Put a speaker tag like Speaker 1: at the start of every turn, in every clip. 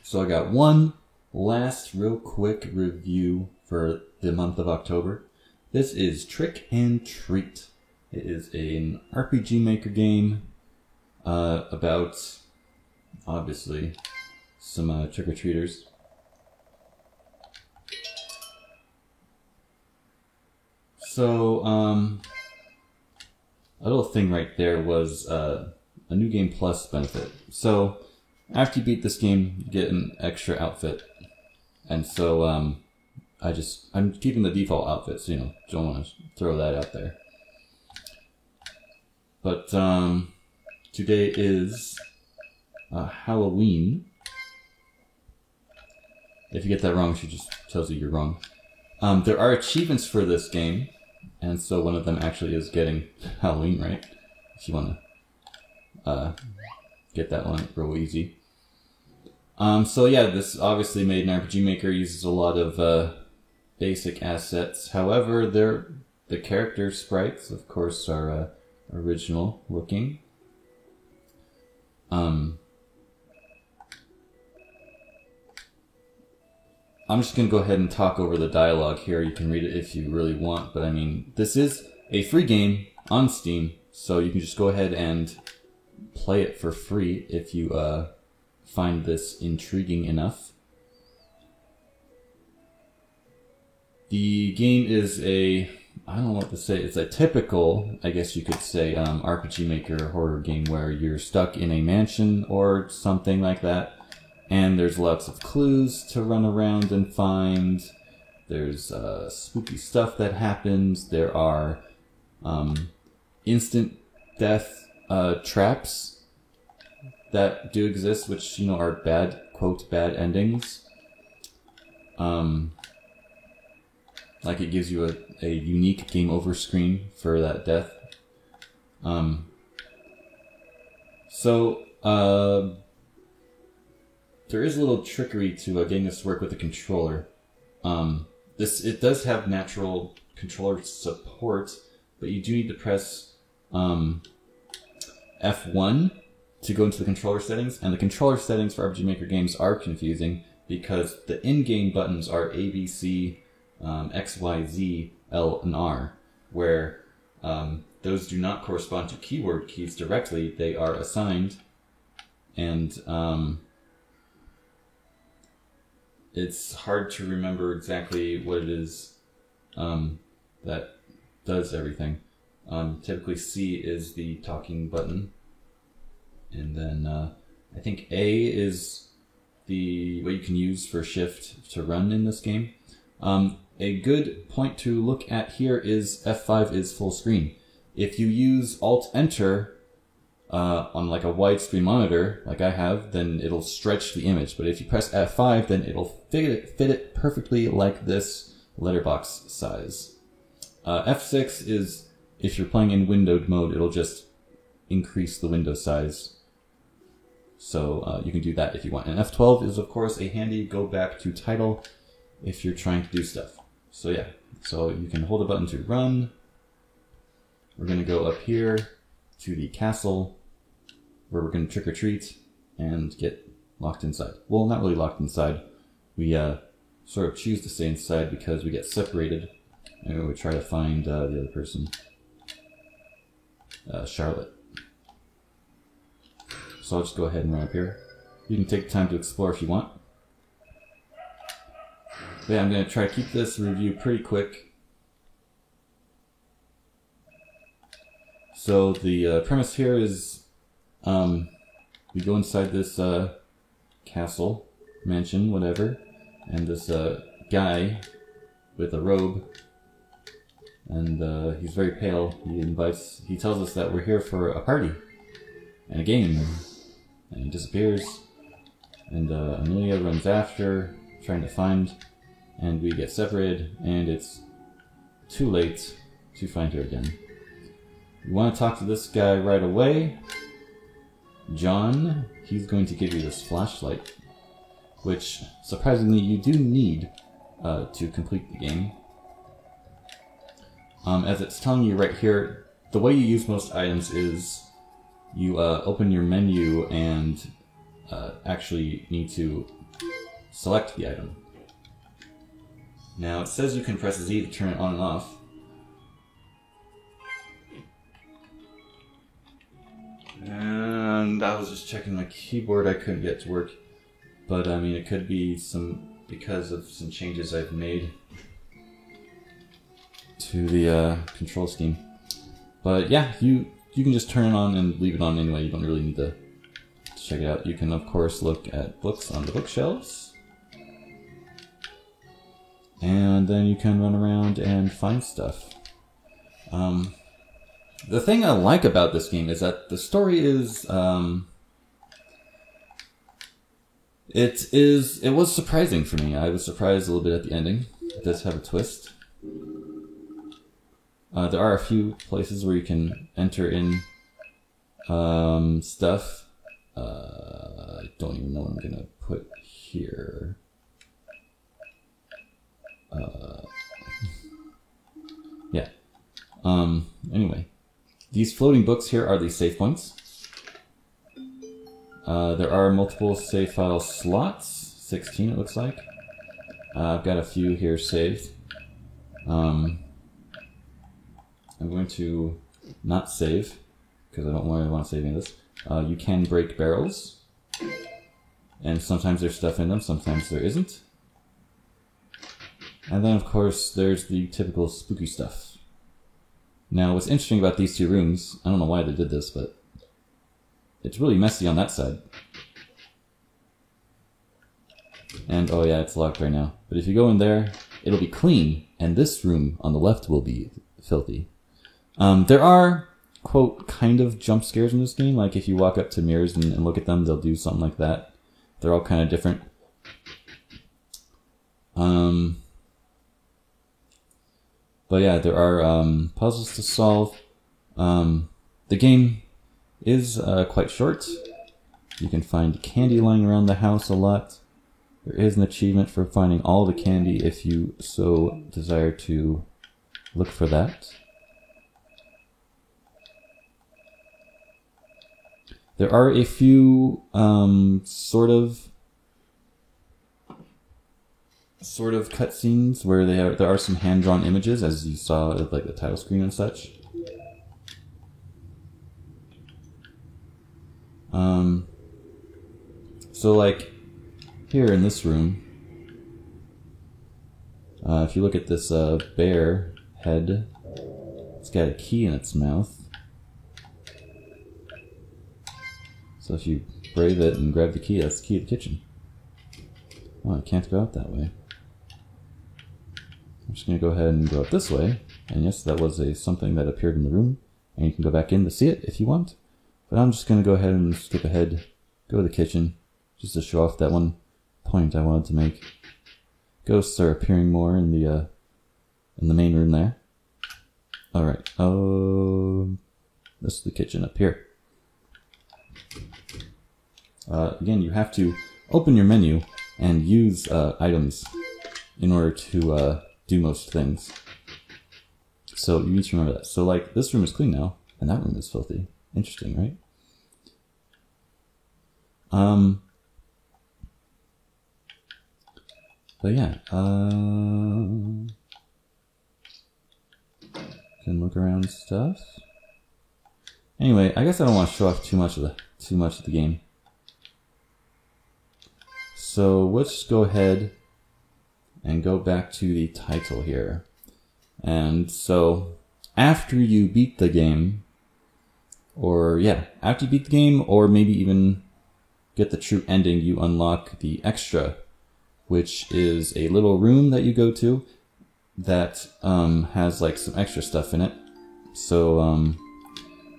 Speaker 1: So I got one last real quick review for the month of October. This is Trick and Treat. It is an RPG Maker game about, obviously, some trick-or-treaters. So, a little thing right there was a New Game Plus benefit. So, after you beat this game, you get an extra outfit. And so, I'm keeping the default outfit, so, don't want to throw that out there. But, today is Halloween. If you get that wrong, she just tells you you're wrong. There are achievements for this game, and so one of them actually is getting Halloween right. If you want to get that one real easy. So yeah, this obviously made an RPG Maker, uses a lot of basic assets. However, the character sprites, of course, are original looking. I'm just going to go ahead and talk over the dialogue here. You can read it if you really want, but I mean, this is a free game on Steam, so you can just go ahead and play it for free if you find this intriguing enough. The game is I don't know what to say, it's a typical, I guess you could say, RPG Maker horror game where you're stuck in a mansion or something like that. And there's lots of clues to run around and find. There's spooky stuff that happens. There are instant death traps that do exist, which, are bad, quote, bad endings. Like it gives you a unique game over screen for that death. There is a little trickery to getting this to work with the controller. It does have natural controller support, but you do need to press F1 to go into the controller settings, and the controller settings for RPG Maker games are confusing because the in-game buttons are A, B, C, X, Y, Z, L, and R, where those do not correspond to keyword keys directly. They are assigned, and it's hard to remember exactly what it is that does everything. Typically C is the talking button, and then I think A is what you can use for shift to run in this game. A good point to look at here is F5 is full screen. If you use Alt-Enter on like a widescreen monitor, like I have, then it'll stretch the image. But if you press F5, then it'll fit it perfectly like this letterbox size. F6 is, if you're playing in windowed mode, it'll just increase the window size. So you can do that if you want. And F12 is, of course, a handy go back to title if you're trying to do stuff. So yeah, so you can hold a button to run. We're going to go up here to the castle, where we're going to trick or treat and get locked inside. Well, not really locked inside. We sort of choose to stay inside because we get separated, and we try to find the other person, Charlotte. So I'll just go ahead and run up here. You can take time to explore if you want. But yeah, I'm going to try to keep this review pretty quick. So the premise here is we go inside this castle, mansion, whatever, and this guy with a robe, and he's very pale. He tells us that we're here for a party and a game, and he disappears, and Amelia runs after, trying to find, and we get separated, and it's too late to find her again. You want to talk to this guy right away, John. He's going to give you this flashlight, which surprisingly you do need to complete the game. As it's telling you right here, the way you use most items is you open your menu and actually need to select the item. Now it says you can press Z to turn it on and off. And I was just checking my keyboard, I couldn't get it to work. But I mean, it could be because of some changes I've made to the control scheme. But yeah, you can just turn it on and leave it on anyway. You don't really need to check it out. You can of course look at books on the bookshelves. And then you can run around and find stuff. The thing I like about this game is that the story is, it was surprising for me. I was surprised a little bit at the ending. It does have a twist. There are a few places where you can enter in stuff. I don't even know what I'm gonna put here. Yeah. Anyway. These floating books here are the save points. There are multiple save file slots. 16 it looks like. I've got a few here saved. I'm going to not save, because I don't really want to save any of this. You can break barrels. And sometimes there's stuff in them, sometimes there isn't. And then of course there's the typical spooky stuff. Now, what's interesting about these two rooms, I don't know why they did this, but it's really messy on that side. And, oh yeah, it's locked right now. But if you go in there, it'll be clean, and this room on the left will be filthy. There are, quote, kind of jump scares in this game, like if you walk up to mirrors and look at them, they'll do something like that. They're all kind of different. But yeah, there are puzzles to solve. The game is quite short. You can find candy lying around the house a lot. There is an achievement for finding all the candy if you so desire to look for that. There are a few sort of cutscenes where there are some hand-drawn images, as you saw at like the title screen and such. So like here in this room, if you look at this bear head, it's got a key in its mouth. So if you brave it and grab the key, that's the key to the kitchen. Oh, I can't go out that way. I'm just going to go ahead and go up this way. And yes, that was something that appeared in the room. And you can go back in to see it if you want. But I'm just going to go ahead and skip ahead, go to the kitchen, just to show off that one point I wanted to make. Ghosts are appearing more in the main room there. Alright, this is the kitchen up here. Again, you have to open your menu and use items in order to do most things. So you need to remember that. So like this room is clean now, and that room is filthy. Interesting, right? But yeah, can look around stuff. Anyway, I guess I don't want to show off too much of the game. So let's go ahead and go back to the title here. And so after you beat the game, or maybe even get the true ending, you unlock the extra, which is a little room that you go to that has like some extra stuff in it. So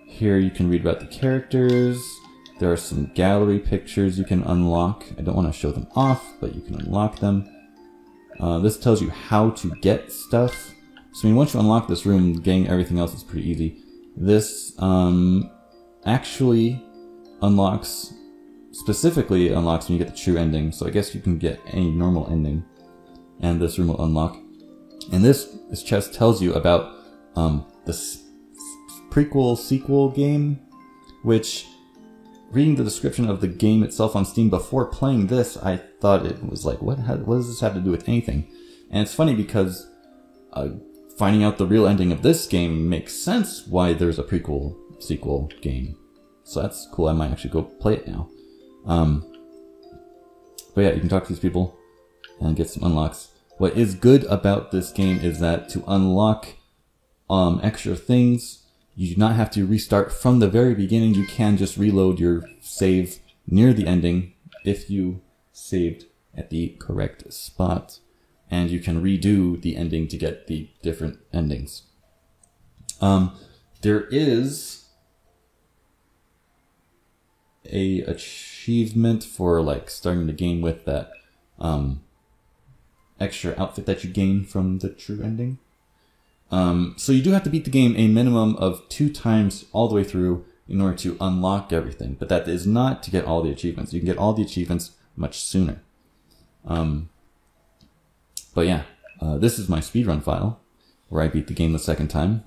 Speaker 1: here you can read about the characters. There are some gallery pictures you can unlock. I don't want to show them off, but you can unlock them. This tells you how to get stuff. So I mean, once you unlock this room, getting everything else is pretty easy. This actually specifically unlocks when you get the true ending. So I guess you can get any normal ending, and this room will unlock. And this chest tells you about the sequel game, which reading the description of the game itself on Steam before playing this, I thought it was like, what does this have to do with anything? And it's funny because finding out the real ending of this game makes sense why there's a prequel sequel game. So that's cool. I might actually go play it now. But yeah, you can talk to these people and get some unlocks. What is good about this game is that to unlock extra things, you do not have to restart from the very beginning. You can just reload your save near the ending if you saved at the correct spot. And you can redo the ending to get the different endings. There is a achievement for like starting the game with that extra outfit that you gain from the true ending. So you do have to beat the game a minimum of 2 times all the way through in order to unlock everything. But that is not to get all the achievements. You can get all the achievements much sooner. But yeah, this is my speedrun file where I beat the game the second time.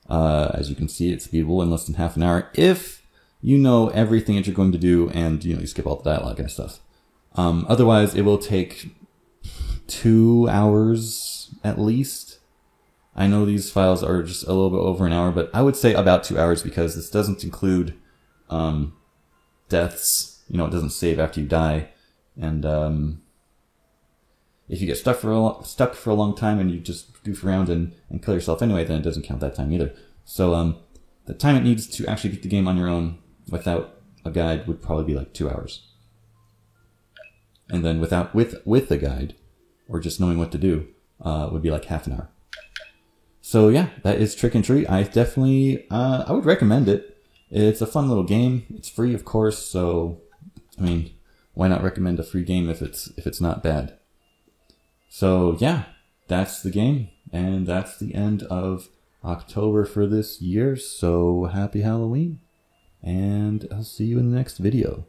Speaker 1: As you can see, it's beatable in less than half an hour if you know everything that you're going to do and you skip all the dialogue and stuff. Otherwise, it will take 2 hours at least. I know these files are just a little bit over an hour, but I would say about 2 hours because this doesn't include deaths. It doesn't save after you die. And if you get stuck for a long time and you just goof around and kill yourself anyway, then it doesn't count that time either. So the time it needs to actually beat the game on your own without a guide would probably be like 2 hours. And then with the guide, or just knowing what to do, would be like half an hour. So yeah, that is Trick 'n Treat. I definitely, I would recommend it. It's a fun little game. It's free, of course. So, I mean, why not recommend a free game if it's not bad? So yeah, that's the game, and that's the end of October for this year. So happy Halloween, and I'll see you in the next video.